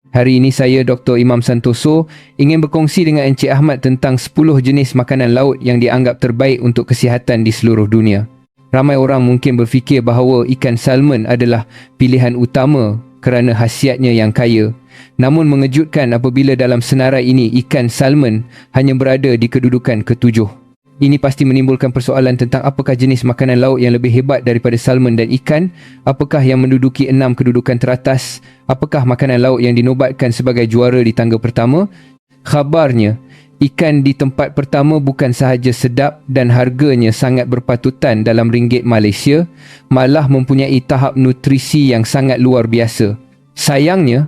Hari ini saya Dr. Imam Santoso ingin berkongsi dengan Encik Ahmad tentang 10 jenis makanan laut yang dianggap terbaik untuk kesihatan di seluruh dunia. Ramai orang mungkin berfikir bahawa ikan salmon adalah pilihan utama kerana khasiatnya yang kaya. Namun mengejutkan apabila dalam senarai ini ikan salmon hanya berada di kedudukan ke-7. Ini pasti menimbulkan persoalan tentang apakah jenis makanan laut yang lebih hebat daripada salmon dan ikan, apakah yang menduduki 6 kedudukan teratas, apakah makanan laut yang dinobatkan sebagai juara di tangga pertama. Khabarnya, ikan di tempat pertama bukan sahaja sedap dan harganya sangat berpatutan dalam ringgit Malaysia, malah mempunyai tahap nutrisi yang sangat luar biasa. Sayangnya,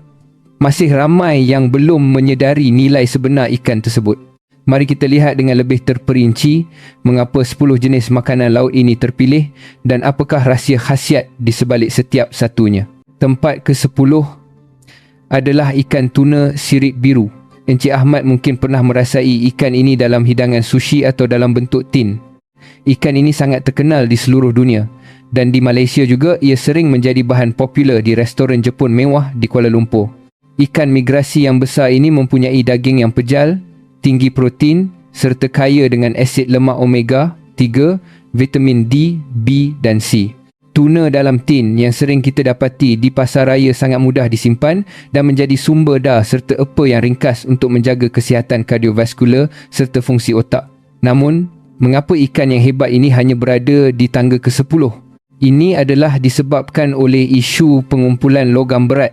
masih ramai yang belum menyedari nilai sebenar ikan tersebut. Mari kita lihat dengan lebih terperinci mengapa 10 jenis makanan laut ini terpilih dan apakah rahsia khasiat di sebalik setiap satunya. Tempat ke-10 adalah ikan tuna sirip biru. Encik Ahmad mungkin pernah merasai ikan ini dalam hidangan sushi atau dalam bentuk tin. Ikan ini sangat terkenal di seluruh dunia dan di Malaysia juga ia sering menjadi bahan popular di restoran Jepun mewah di Kuala Lumpur. Ikan migrasi yang besar ini mempunyai daging yang pejal, tinggi protein serta kaya dengan asid lemak omega 3, vitamin D, B dan C. Tuna dalam tin yang sering kita dapati di pasar raya sangat mudah disimpan dan menjadi sumber dar serta apa yang ringkas untuk menjaga kesihatan kardiovaskular serta fungsi otak. Namun, mengapa ikan yang hebat ini hanya berada di tangga ke-10? Ini adalah disebabkan oleh isu pengumpulan logam berat.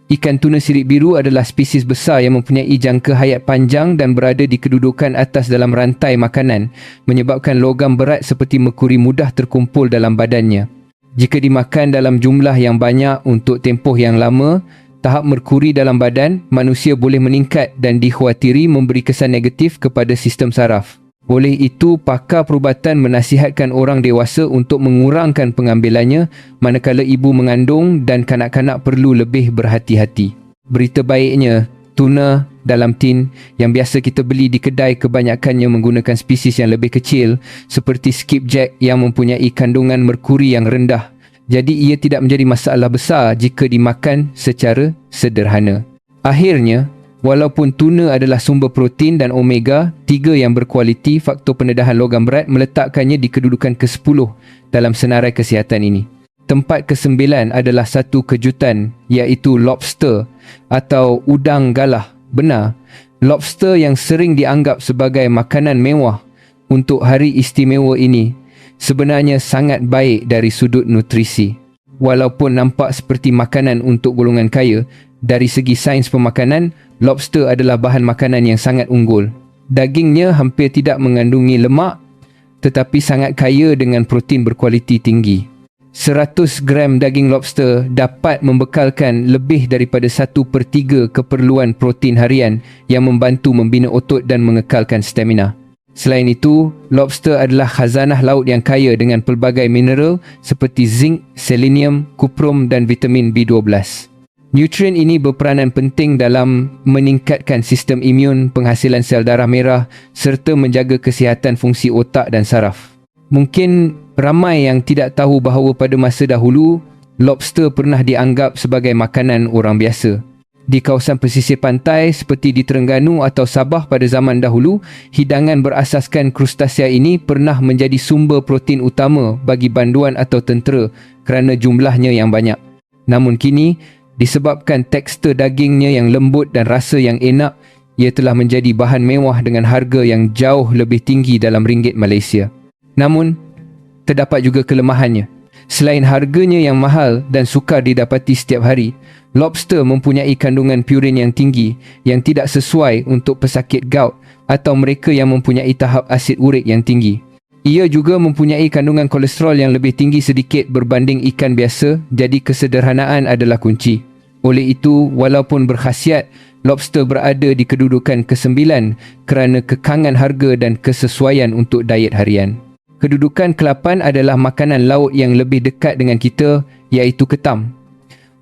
Ikan tuna sirip biru adalah spesies besar yang mempunyai jangka hayat panjang dan berada di kedudukan atas dalam rantai makanan, menyebabkan logam berat seperti merkuri mudah terkumpul dalam badannya. Jika dimakan dalam jumlah yang banyak untuk tempoh yang lama, tahap merkuri dalam badan manusia boleh meningkat dan dikhawatiri memberi kesan negatif kepada sistem saraf. Oleh itu, pakar perubatan menasihatkan orang dewasa untuk mengurangkan pengambilannya manakala ibu mengandung dan kanak-kanak perlu lebih berhati-hati. Berita baiknya, tuna dalam tin yang biasa kita beli di kedai kebanyakannya menggunakan spesies yang lebih kecil seperti skipjack yang mempunyai kandungan merkuri yang rendah. Jadi ia tidak menjadi masalah besar jika dimakan secara sederhana. Akhirnya, walaupun tuna adalah sumber protein dan omega 3 yang berkualiti, faktor pendedahan logam berat meletakkannya di kedudukan ke-10 dalam senarai kesihatan ini. Tempat ke-9 adalah satu kejutan, iaitu lobster atau udang galah. Benar, lobster yang sering dianggap sebagai makanan mewah untuk hari istimewa ini sebenarnya sangat baik dari sudut nutrisi. Walaupun nampak seperti makanan untuk golongan kaya, dari segi sains pemakanan, lobster adalah bahan makanan yang sangat unggul. Dagingnya hampir tidak mengandungi lemak tetapi sangat kaya dengan protein berkualiti tinggi. 100 gram daging lobster dapat membekalkan lebih daripada 1/3 keperluan protein harian yang membantu membina otot dan mengekalkan stamina. Selain itu, lobster adalah khazanah laut yang kaya dengan pelbagai mineral seperti zinc, selenium, kuprum dan vitamin B12. Nutrien ini berperanan penting dalam meningkatkan sistem imun, penghasilan sel darah merah serta menjaga kesihatan fungsi otak dan saraf. Mungkin ramai yang tidak tahu bahawa pada masa dahulu, lobster pernah dianggap sebagai makanan orang biasa. Di kawasan pesisir pantai seperti di Terengganu atau Sabah pada zaman dahulu, hidangan berasaskan krustasea ini pernah menjadi sumber protein utama bagi banduan atau tentera kerana jumlahnya yang banyak. Namun kini, disebabkan tekstur dagingnya yang lembut dan rasa yang enak, ia telah menjadi bahan mewah dengan harga yang jauh lebih tinggi dalam ringgit Malaysia. Namun, terdapat juga kelemahannya. Selain harganya yang mahal dan sukar didapati setiap hari, lobster mempunyai kandungan purin yang tinggi yang tidak sesuai untuk pesakit gout atau mereka yang mempunyai tahap asid urik yang tinggi. Ia juga mempunyai kandungan kolesterol yang lebih tinggi sedikit berbanding ikan biasa, jadi kesederhanaan adalah kunci. Oleh itu, walaupun berkhasiat, lobster berada di kedudukan ke-9 kerana kekangan harga dan kesesuaian untuk diet harian. Kedudukan ke-8 adalah makanan laut yang lebih dekat dengan kita, iaitu ketam.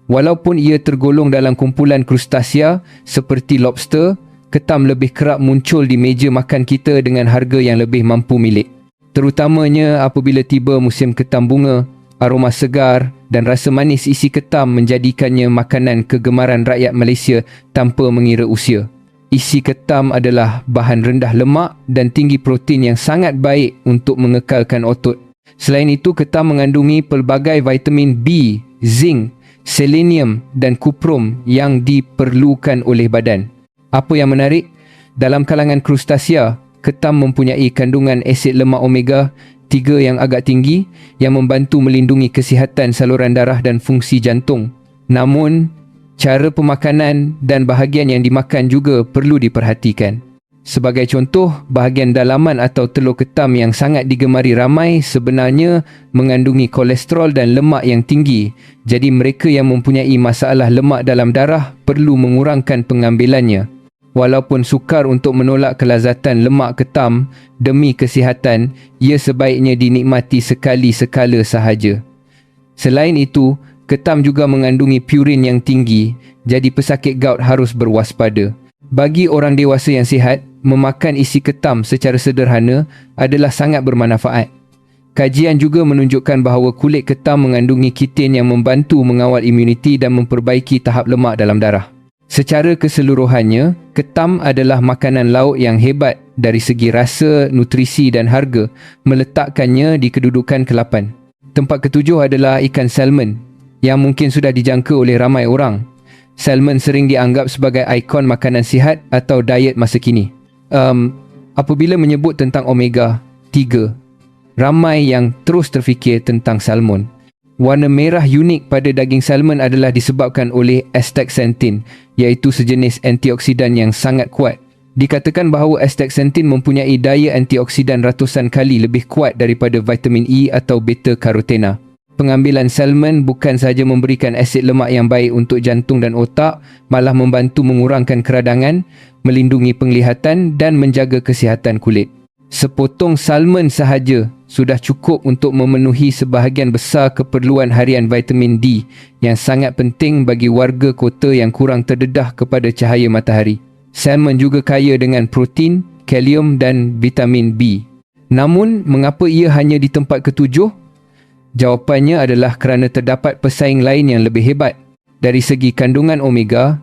Walaupun ia tergolong dalam kumpulan krustasea seperti lobster, ketam lebih kerap muncul di meja makan kita dengan harga yang lebih mampu milik. Terutamanya apabila tiba musim ketam bunga, Aroma segar dan rasa manis isi ketam menjadikannya makanan kegemaran rakyat Malaysia tanpa mengira usia. Isi ketam adalah bahan rendah lemak dan tinggi protein yang sangat baik untuk mengekalkan otot. Selain itu, ketam mengandungi pelbagai vitamin B, zinc, selenium dan kuprum yang diperlukan oleh badan. Apa yang menarik? Dalam kalangan krustasea, ketam mempunyai kandungan asid lemak omega 3 yang agak tinggi yang membantu melindungi kesihatan saluran darah dan fungsi jantung. Namun, cara pemakanan dan bahagian yang dimakan juga perlu diperhatikan. Sebagai contoh, bahagian dalaman atau telur ketam yang sangat digemari ramai sebenarnya mengandungi kolesterol dan lemak yang tinggi. Jadi mereka yang mempunyai masalah lemak dalam darah perlu mengurangkan pengambilannya. Walaupun sukar untuk menolak kelazatan lemak ketam demi kesihatan, ia sebaiknya dinikmati sekali-sekala sahaja. Selain itu, ketam juga mengandungi purin yang tinggi, jadi pesakit gout harus berwaspada. Bagi orang dewasa yang sihat, memakan isi ketam secara sederhana adalah sangat bermanfaat. Kajian juga menunjukkan bahawa kulit ketam mengandungi kitin yang membantu mengawal imuniti dan memperbaiki tahap lemak dalam darah. Secara keseluruhannya, ketam adalah makanan laut yang hebat dari segi rasa, nutrisi dan harga, meletakkannya di kedudukan ke-8. Tempat ke-7 adalah ikan salmon, yang mungkin sudah dijangka oleh ramai orang. Salmon sering dianggap sebagai ikon makanan sihat atau diet masa kini. Apabila menyebut tentang omega 3, ramai yang terus terfikir tentang salmon. Warna merah unik pada daging salmon adalah disebabkan oleh astaxanthin, iaitu sejenis antioksidan yang sangat kuat. Dikatakan bahawa astaxanthin mempunyai daya antioksidan ratusan kali lebih kuat daripada vitamin E atau beta-carotene. Pengambilan salmon bukan sahaja memberikan asid lemak yang baik untuk jantung dan otak, malah membantu mengurangkan keradangan, melindungi penglihatan dan menjaga kesihatan kulit. Sepotong salmon sahaja sudah cukup untuk memenuhi sebahagian besar keperluan harian vitamin D yang sangat penting bagi warga kota yang kurang terdedah kepada cahaya matahari. Salmon juga kaya dengan protein, kalium dan vitamin B. Namun, mengapa ia hanya di tempat ke-7? Jawapannya adalah kerana terdapat pesaing lain yang lebih hebat. Dari segi kandungan omega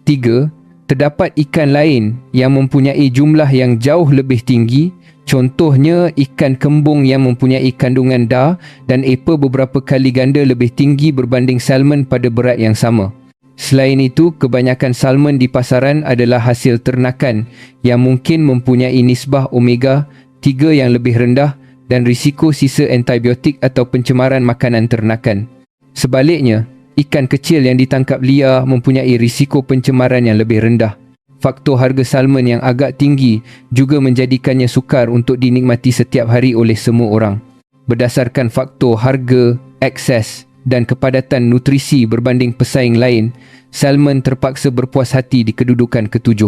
3, terdapat ikan lain yang mempunyai jumlah yang jauh lebih tinggi. Contohnya, ikan kembung yang mempunyai kandungan DA dan EPA beberapa kali ganda lebih tinggi berbanding salmon pada berat yang sama. Selain itu, kebanyakan salmon di pasaran adalah hasil ternakan yang mungkin mempunyai nisbah omega 3 yang lebih rendah dan risiko sisa antibiotik atau pencemaran makanan ternakan. Sebaliknya, ikan kecil yang ditangkap liar mempunyai risiko pencemaran yang lebih rendah. Faktor harga salmon yang agak tinggi juga menjadikannya sukar untuk dinikmati setiap hari oleh semua orang. Berdasarkan faktor harga, akses dan kepadatan nutrisi berbanding pesaing lain, salmon terpaksa berpuas hati di kedudukan ke-7.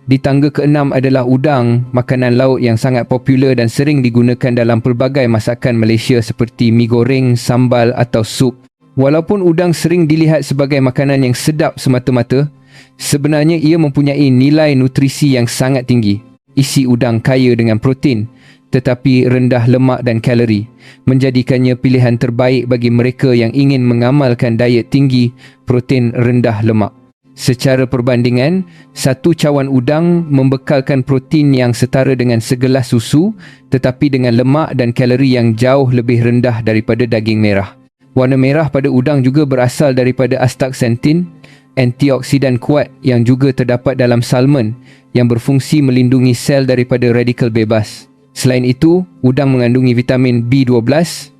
Di tangga ke-6 adalah udang, makanan laut yang sangat popular dan sering digunakan dalam pelbagai masakan Malaysia seperti mi goreng, sambal atau sup. Walaupun udang sering dilihat sebagai makanan yang sedap semata-mata, sebenarnya ia mempunyai nilai nutrisi yang sangat tinggi. Isi udang kaya dengan protein, tetapi rendah lemak dan kalori, menjadikannya pilihan terbaik bagi mereka yang ingin mengamalkan diet tinggi protein rendah lemak. Secara perbandingan, satu cawan udang membekalkan protein yang setara dengan segelas susu, tetapi dengan lemak dan kalori yang jauh lebih rendah daripada daging merah. Warna merah pada udang juga berasal daripada astaxanthin, antioksidan kuat yang juga terdapat dalam salmon yang berfungsi melindungi sel daripada radikal bebas. Selain itu, udang mengandungi vitamin B12,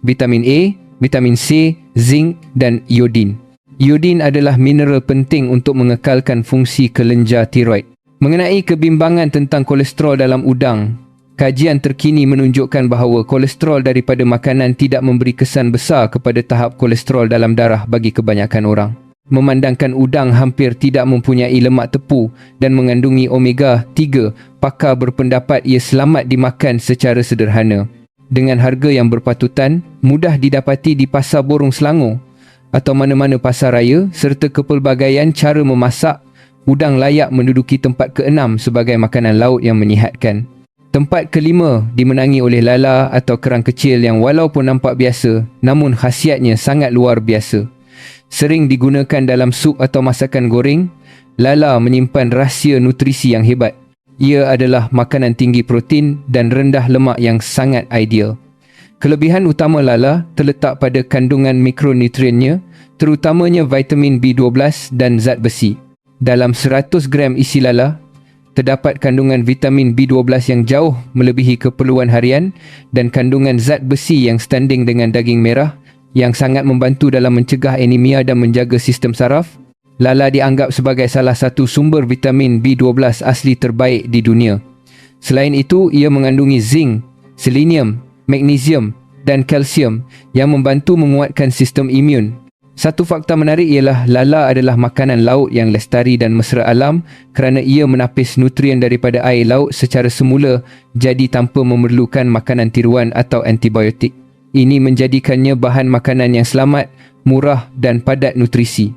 vitamin A, vitamin C, zinc dan iodin. Iodin adalah mineral penting untuk mengekalkan fungsi kelenjar tiroid. Mengenai kebimbangan tentang kolesterol dalam udang, kajian terkini menunjukkan bahawa kolesterol daripada makanan tidak memberi kesan besar kepada tahap kolesterol dalam darah bagi kebanyakan orang. Memandangkan udang hampir tidak mempunyai lemak tepu dan mengandungi omega 3, pakar berpendapat ia selamat dimakan secara sederhana. Dengan harga yang berpatutan, mudah didapati di pasar Borong Selangor atau mana-mana pasar raya serta kepelbagaian cara memasak, udang layak menduduki tempat ke-6 sebagai makanan laut yang menyihatkan. Tempat kelima dimenangi oleh lala atau kerang kecil yang walaupun nampak biasa, namun khasiatnya sangat luar biasa. Sering digunakan dalam sup atau masakan goreng, lala menyimpan rahsia nutrisi yang hebat. Ia adalah makanan tinggi protein dan rendah lemak yang sangat ideal. Kelebihan utama lala terletak pada kandungan mikronutriennya, terutamanya vitamin B12 dan zat besi. Dalam 100 gram isi lala, terdapat kandungan vitamin B12 yang jauh melebihi keperluan harian dan kandungan zat besi yang standing dengan daging merah yang sangat membantu dalam mencegah anemia dan menjaga sistem saraf. Lala dianggap sebagai salah satu sumber vitamin B12 asli terbaik di dunia. Selain itu, ia mengandungi zinc, selenium, magnesium dan kalsium yang membantu menguatkan sistem imun. Satu fakta menarik ialah lala adalah makanan laut yang lestari dan mesra alam kerana ia menapis nutrien daripada air laut secara semula jadi tanpa memerlukan makanan tiruan atau antibiotik. Ini menjadikannya bahan makanan yang selamat, murah dan padat nutrisi.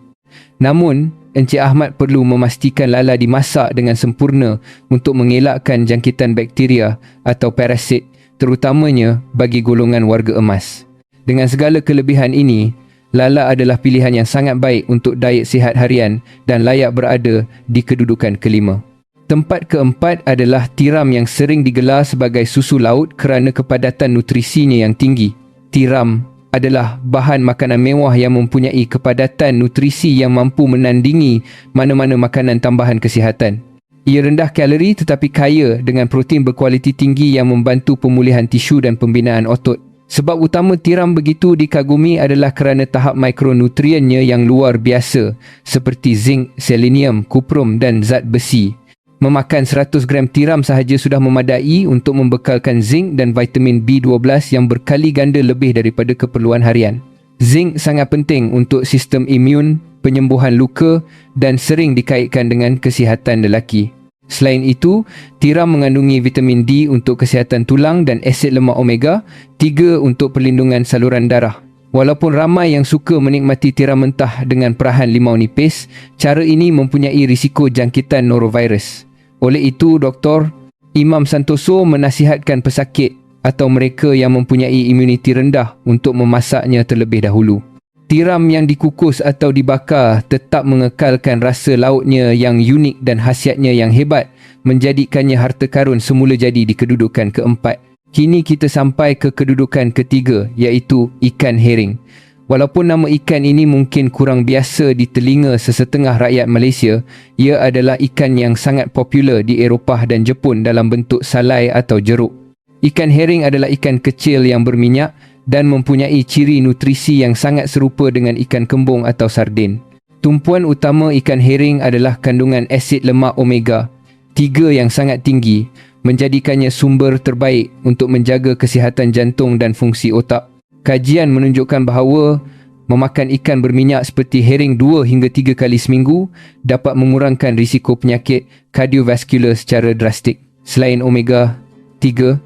Namun, Encik Ahmad perlu memastikan lala dimasak dengan sempurna untuk mengelakkan jangkitan bakteria atau parasit, terutamanya bagi golongan warga emas. Dengan segala kelebihan ini, lala adalah pilihan yang sangat baik untuk diet sihat harian dan layak berada di kedudukan kelima. Tempat keempat adalah tiram yang sering digelar sebagai susu laut kerana kepadatan nutrisinya yang tinggi. Tiram adalah bahan makanan mewah yang mempunyai kepadatan nutrisi yang mampu menandingi mana-mana makanan tambahan kesihatan. Ia rendah kalori tetapi kaya dengan protein berkualiti tinggi yang membantu pemulihan tisu dan pembinaan otot. Sebab utama tiram begitu dikagumi adalah kerana tahap mikronutriennya yang luar biasa seperti zinc, selenium, kuprum dan zat besi. Memakan 100 gram tiram sahaja sudah memadai untuk membekalkan zinc dan vitamin B12 yang berkali ganda lebih daripada keperluan harian. Zinc sangat penting untuk sistem imun, penyembuhan luka dan sering dikaitkan dengan kesihatan lelaki. Selain itu, tiram mengandungi vitamin D untuk kesihatan tulang dan asid lemak omega 3 untuk perlindungan saluran darah. Walaupun ramai yang suka menikmati tiram mentah dengan perahan limau nipis, cara ini mempunyai risiko jangkitan norovirus. Oleh itu, Dr. Imam Santoso menasihatkan pesakit atau mereka yang mempunyai imuniti rendah untuk memasaknya terlebih dahulu. Tiram yang dikukus atau dibakar tetap mengekalkan rasa lautnya yang unik dan khasiatnya yang hebat, menjadikannya harta karun semula jadi di kedudukan keempat. Kini kita sampai ke kedudukan ketiga, iaitu ikan herring. Walaupun nama ikan ini mungkin kurang biasa di telinga sesetengah rakyat Malaysia, ia adalah ikan yang sangat popular di Eropah dan Jepun dalam bentuk salai atau jeruk. Ikan herring adalah ikan kecil yang berminyak dan mempunyai ciri nutrisi yang sangat serupa dengan ikan kembung atau sardin. Tumpuan utama ikan herring adalah kandungan asid lemak omega 3 yang sangat tinggi, menjadikannya sumber terbaik untuk menjaga kesihatan jantung dan fungsi otak. Kajian menunjukkan bahawa memakan ikan berminyak seperti herring 2 hingga 3 kali seminggu dapat mengurangkan risiko penyakit kardiovaskular secara drastik. Selain omega 3,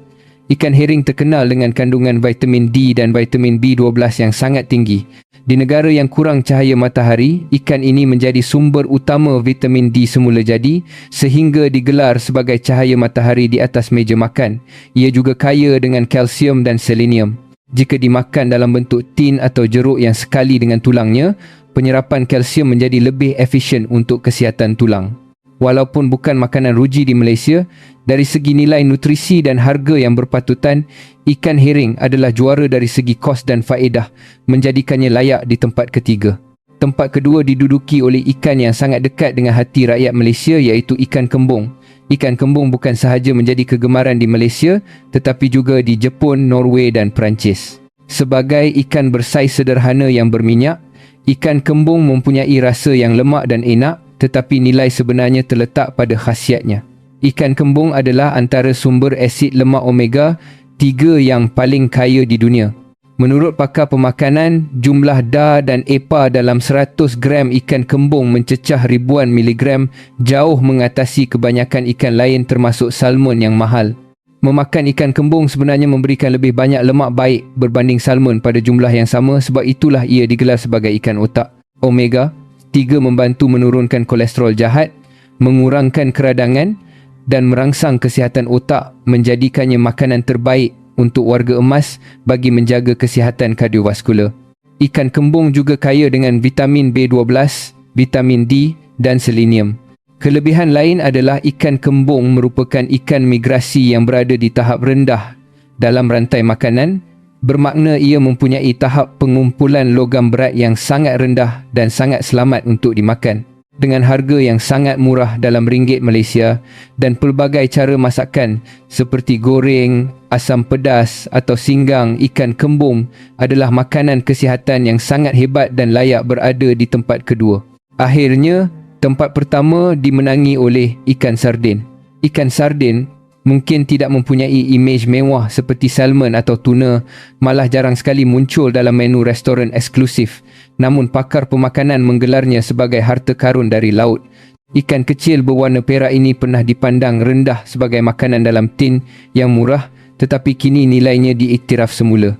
ikan herring terkenal dengan kandungan vitamin D dan vitamin B12 yang sangat tinggi. Di negara yang kurang cahaya matahari, ikan ini menjadi sumber utama vitamin D semula jadi sehingga digelar sebagai cahaya matahari di atas meja makan. Ia juga kaya dengan kalsium dan selenium. Jika dimakan dalam bentuk tin atau jeruk yang sekali dengan tulangnya, penyerapan kalsium menjadi lebih efisien untuk kesihatan tulang. Walaupun bukan makanan ruji di Malaysia, dari segi nilai nutrisi dan harga yang berpatutan, ikan herring adalah juara dari segi kos dan faedah, menjadikannya layak di tempat ketiga. Tempat kedua diduduki oleh ikan yang sangat dekat dengan hati rakyat Malaysia, iaitu ikan kembung. Ikan kembung bukan sahaja menjadi kegemaran di Malaysia, tetapi juga di Jepun, Norway dan Perancis. Sebagai ikan bersaiz sederhana yang berminyak, ikan kembung mempunyai rasa yang lemak dan enak, tetapi nilai sebenarnya terletak pada khasiatnya. Ikan kembung adalah antara sumber asid lemak omega 3 yang paling kaya di dunia. Menurut pakar pemakanan, jumlah DAR dan EPA dalam 100 gram ikan kembung mencecah ribuan miligram, jauh mengatasi kebanyakan ikan lain termasuk salmon yang mahal. Memakan ikan kembung sebenarnya memberikan lebih banyak lemak baik berbanding salmon pada jumlah yang sama, sebab itulah ia digelar sebagai ikan otak. Omega 3 membantu menurunkan kolesterol jahat, mengurangkan keradangan, dan merangsang kesihatan otak, menjadikannya makanan terbaik untuk warga emas bagi menjaga kesihatan kardiovaskular. Ikan kembung juga kaya dengan vitamin B12, vitamin D dan selenium. Kelebihan lain adalah ikan kembung merupakan ikan migrasi yang berada di tahap rendah dalam rantai makanan, bermakna ia mempunyai tahap pengumpulan logam berat yang sangat rendah dan sangat selamat untuk dimakan. Dengan harga yang sangat murah dalam ringgit Malaysia dan pelbagai cara masakan seperti goreng, asam pedas atau singgang, ikan kembung adalah makanan kesihatan yang sangat hebat dan layak berada di tempat kedua. Akhirnya, tempat pertama dimenangi oleh ikan sardin. Ikan sardin mungkin tidak mempunyai imej mewah seperti salmon atau tuna, malah jarang sekali muncul dalam menu restoran eksklusif. Namun pakar pemakanan menggelarnya sebagai harta karun dari laut. Ikan kecil berwarna perak ini pernah dipandang rendah sebagai makanan dalam tin yang murah, tetapi kini nilainya diiktiraf semula.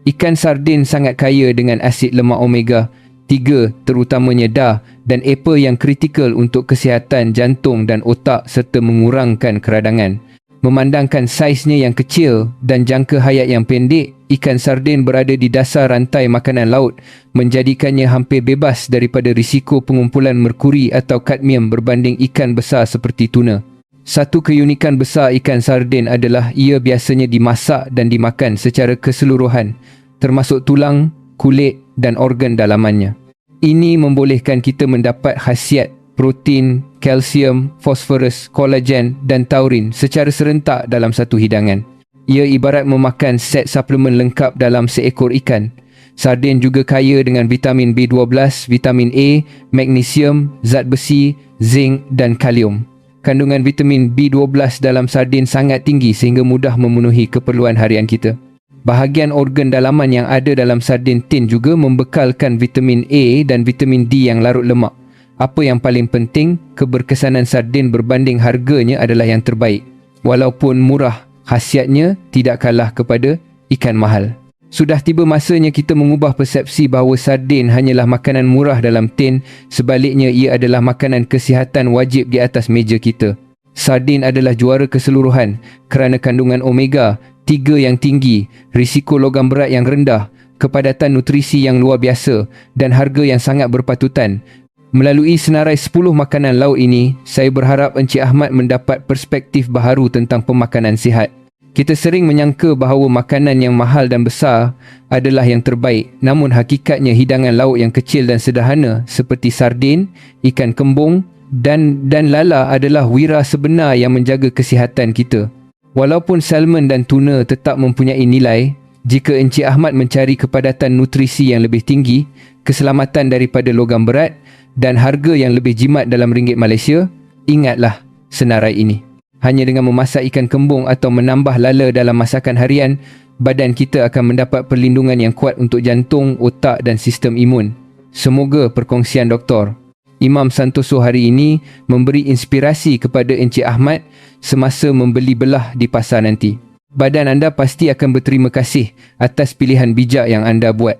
Ikan sardin sangat kaya dengan asid lemak omega 3, terutamanya DA dan EPA yang kritikal untuk kesihatan jantung dan otak serta mengurangkan keradangan. Memandangkan saiznya yang kecil dan jangka hayat yang pendek, ikan sardin berada di dasar rantai makanan laut, menjadikannya hampir bebas daripada risiko pengumpulan merkuri atau kadmium berbanding ikan besar seperti tuna. Satu keunikan besar ikan sardin adalah ia biasanya dimasak dan dimakan secara keseluruhan, termasuk tulang, kulit dan organ dalamannya. Ini membolehkan kita mendapat khasiat protein, kalsium, fosforus, kolagen dan taurin secara serentak dalam satu hidangan. Ia ibarat memakan set suplemen lengkap dalam seekor ikan. Sardin juga kaya dengan vitamin B12, vitamin A, magnesium, zat besi, zinc dan kalium. Kandungan vitamin B12 dalam sardin sangat tinggi sehingga mudah memenuhi keperluan harian kita. Bahagian organ dalaman yang ada dalam sardin tin juga membekalkan vitamin A dan vitamin D yang larut lemak. Apa yang paling penting, keberkesanan sardin berbanding harganya adalah yang terbaik. Walaupun murah, khasiatnya tidak kalah kepada ikan mahal. Sudah tiba masanya kita mengubah persepsi bahawa sardin hanyalah makanan murah dalam tin, sebaliknya ia adalah makanan kesihatan wajib di atas meja kita. Sardin adalah juara keseluruhan kerana kandungan omega 3 yang tinggi, risiko logam berat yang rendah, kepadatan nutrisi yang luar biasa dan harga yang sangat berpatutan. Melalui senarai 10 makanan laut ini, saya berharap Encik Ahmad mendapat perspektif baharu tentang pemakanan sihat. Kita sering menyangka bahawa makanan yang mahal dan besar adalah yang terbaik, namun hakikatnya hidangan laut yang kecil dan sederhana seperti sardin, ikan kembung dan lala adalah wira sebenar yang menjaga kesihatan kita. Walaupun salmon dan tuna tetap mempunyai nilai, jika Encik Ahmad mencari kepadatan nutrisi yang lebih tinggi, keselamatan daripada logam berat dan harga yang lebih jimat dalam ringgit Malaysia, ingatlah senarai ini. Hanya dengan memasak ikan kembung atau menambah lala dalam masakan harian, badan kita akan mendapat perlindungan yang kuat untuk jantung, otak dan sistem imun. Semoga perkongsian Dr. Imam Santoso hari ini memberi inspirasi kepada Encik Ahmad semasa membeli belah di pasar nanti. Badan anda pasti akan berterima kasih atas pilihan bijak yang anda buat.